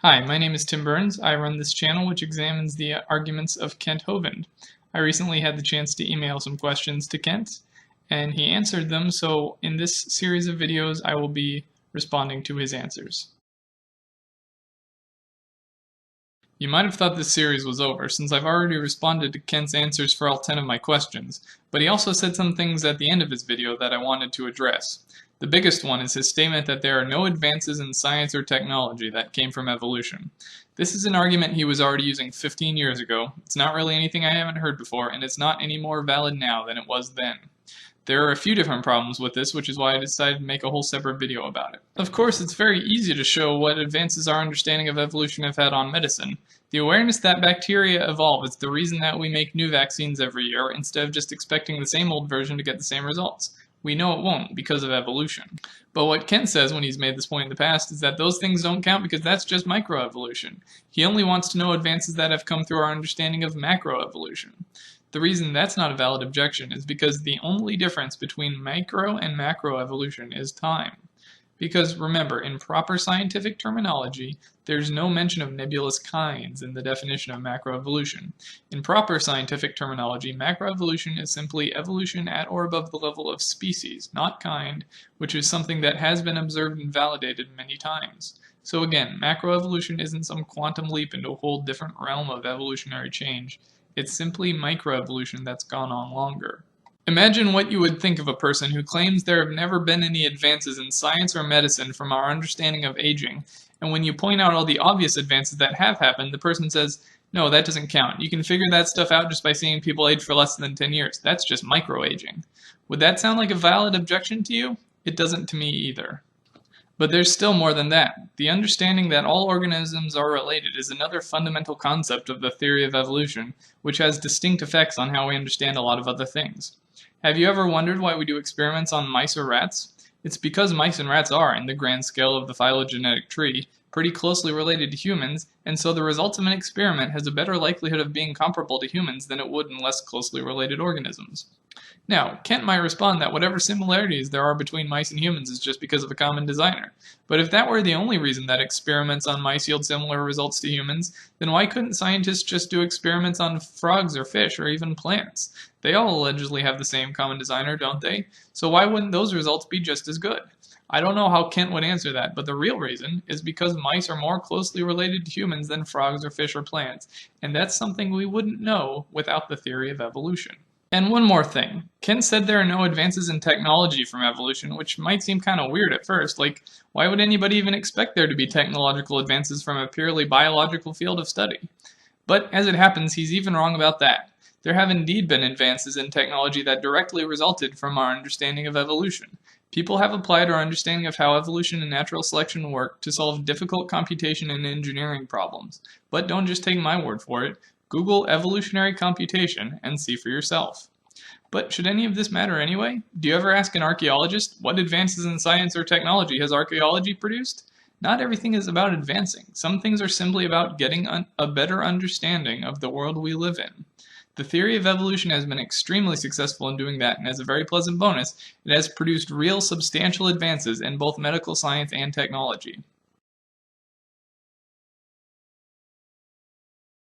Hi, my name is Tim Burns. I run this channel which examines the arguments of Kent Hovind. I recently had the chance to email some questions to Kent, and he answered them, so in this series of videos I will be responding to his answers. You might have thought this series was over, since I've already responded to Kent's answers for all 10 of my questions, but he also said some things at the end of his video that I wanted to address. The biggest one is his statement that there are no advances in science or technology that came from evolution. This is an argument he was already using 15 years ago. It's not really anything I haven't heard before, and it's not any more valid now than it was then. There are a few different problems with this, which is why I decided to make a whole separate video about it. Of course, it's very easy to show what advances our understanding of evolution have had on medicine. The awareness that bacteria evolve is the reason that we make new vaccines every year, instead of just expecting the same old version to get the same results. We know it won't, because of evolution. But what Kent says when he's made this point in the past is that those things don't count because that's just microevolution. He only wants to know advances that have come through our understanding of macroevolution. The reason that's not a valid objection is because the only difference between micro and macroevolution is time. Because remember, in proper scientific terminology, there's no mention of nebulous kinds in the definition of macroevolution. In proper scientific terminology, macroevolution is simply evolution at or above the level of species, not kind, which is something that has been observed and validated many times. So again, macroevolution isn't some quantum leap into a whole different realm of evolutionary change. It's simply microevolution that's gone on longer. Imagine what you would think of a person who claims there have never been any advances in science or medicine from our understanding of aging, and when you point out all the obvious advances that have happened, the person says, no, that doesn't count. You can figure that stuff out just by seeing people age for less than 10 years. That's just microaging. Would that sound like a valid objection to you? It doesn't to me either. But there's still more than that. The understanding that all organisms are related is another fundamental concept of the theory of evolution, which has distinct effects on how we understand a lot of other things. Have you ever wondered why we do experiments on mice or rats? It's because mice and rats are, in the grand scale of the phylogenetic tree, pretty closely related to humans, and so the results of an experiment has a better likelihood of being comparable to humans than it would in less closely related organisms. Now, Kent might respond that whatever similarities there are between mice and humans is just because of a common designer. But if that were the only reason that experiments on mice yield similar results to humans, then why couldn't scientists just do experiments on frogs or fish or even plants? They all allegedly have the same common designer, don't they? So why wouldn't those results be just as good? I don't know how Kent would answer that, but the real reason is because mice are more closely related to humans than frogs or fish or plants, and that's something we wouldn't know without the theory of evolution. And one more thing. Kent said there are no advances in technology from evolution, which might seem kind of weird at first. Like, why would anybody even expect there to be technological advances from a purely biological field of study? But as it happens, he's even wrong about that. There have indeed been advances in technology that directly resulted from our understanding of evolution. People have applied our understanding of how evolution and natural selection work to solve difficult computation and engineering problems. But don't just take my word for it. Google evolutionary computation and see for yourself. But should any of this matter anyway? Do you ever ask an archaeologist, what advances in science or technology has archaeology produced? Not everything is about advancing. Some things are simply about getting a better understanding of the world we live in. The theory of evolution has been extremely successful in doing that, and as a very pleasant bonus, it has produced real substantial advances in both medical science and technology.